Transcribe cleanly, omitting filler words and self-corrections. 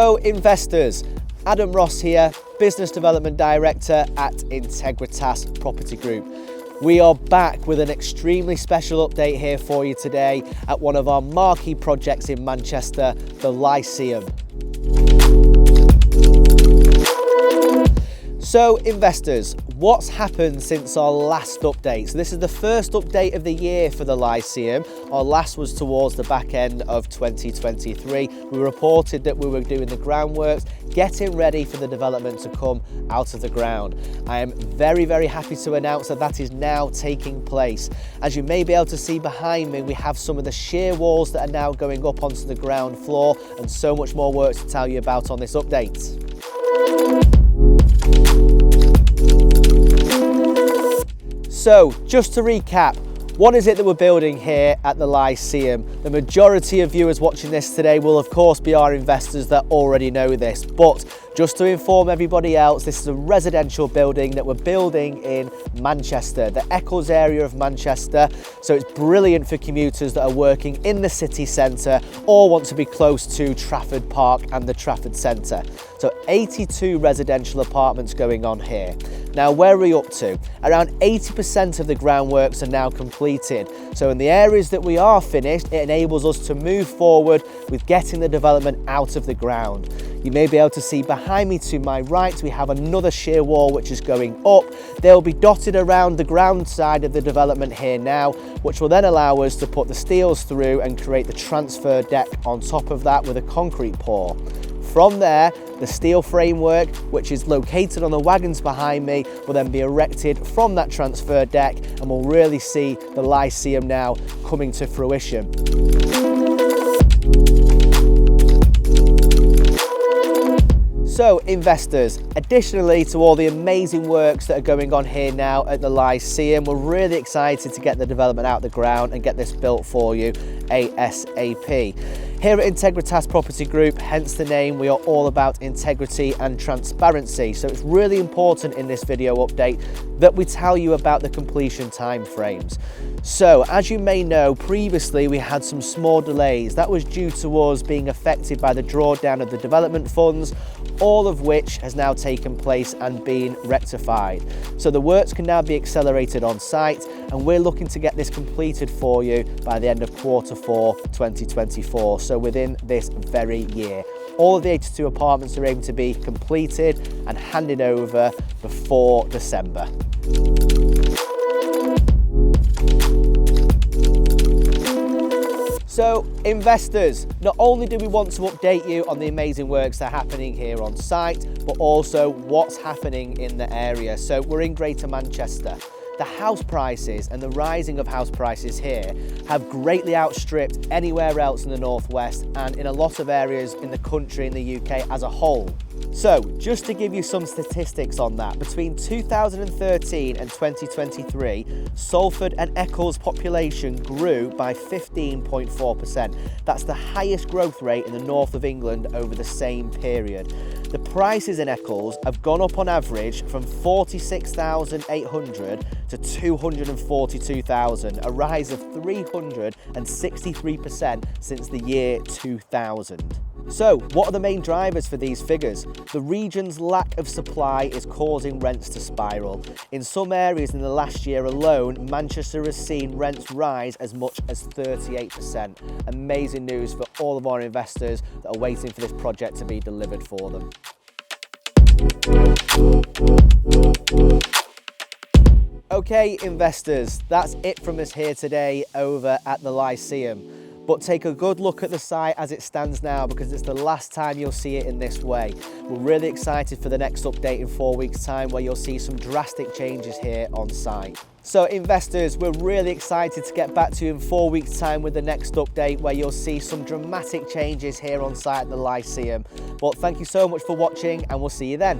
So investors, Adam Ross here, Business Development Director at Integritas Property Group. We are back with an extremely special update here for you today at one of our marquee projects in Manchester, the Lyceum. So investors, what's happened since our last update? So this is the first update of the year for the Lyceum. Our last was towards the back end of 2023. We reported that we were doing the groundworks, getting ready for the development to come out of the ground. I am very, very happy to announce that that is now taking place. As you may be able to see behind me, we have some of the shear walls that are now going up onto the ground floor and so much more work to tell you about on this update. So, just to recap, what is it that we're building here at the Lyceum? The majority of viewers watching this today will of course be our investors that already know this, but just to inform everybody else, this is a residential building that we're building in Manchester, the Eccles area of Manchester. So it's brilliant for commuters that are working in the city centre or want to be close to Trafford Park and the Trafford Centre. So 82 residential apartments going on here. Now, where are we up to? Around 80% of the groundworks are now completed. So in the areas that we are finished, it enables us to move forward with getting the development out of the ground. You may be able to see behind me to my right, we have another shear wall which is going up. They'll be dotted around the ground side of the development here now, which will then allow us to put the steels through and create the transfer deck on top of that with a concrete pour. From there, the steel framework, which is located on the wagons behind me, will then be erected from that transfer deck, and we'll really see the Lyceum now coming to fruition. So investors, additionally to all the amazing works that are going on here now at the Lyceum, we're really excited to get the development out of the ground and get this built for you ASAP. Here at Integritas Property Group, hence the name, we are all about integrity and transparency. So it's really important in this video update that we tell you about the completion timeframes. So as you may know, previously we had some small delays. That was due to us being affected by the drawdown of the development funds, all of which has now taken place and been rectified. So the works can now be accelerated on site, and we're looking to get this completed for you by the end of Q4 2024, so within this very year. All of the 82 apartments are aiming to be completed and handed over before December. So investors, not only do we want to update you on the amazing works that are happening here on site, but also what's happening in the area. So we're in Greater Manchester. The house prices and the rising of house prices here have greatly outstripped anywhere else in the Northwest and in a lot of areas in the country, in the UK as a whole. So just to give you some statistics on that, between 2013 and 2023, Salford and Eccles population grew by 15.4%. That's the highest growth rate in the north of England over the same period. The prices in Eccles have gone up on average from 46,800 to 242,000, a rise of 363% since the year 2000. So, what are the main drivers for these figures? The region's lack of supply is causing rents to spiral. In some areas in the last year alone, Manchester has seen rents rise as much as 38%. Amazing news for all of our investors that are waiting for this project to be delivered for them. Okay, investors, that's it from us here today over at the Lyceum. But take a good look at the site as it stands now, because it's the last time you'll see it in this way. We're really excited for the next update in 4 weeks' time, where you'll see some drastic changes here on site. So investors, we're really excited to get back to you in 4 weeks' time with the next update, where you'll see some dramatic changes here on site at the Lyceum. But thank you so much for watching, and we'll see you then.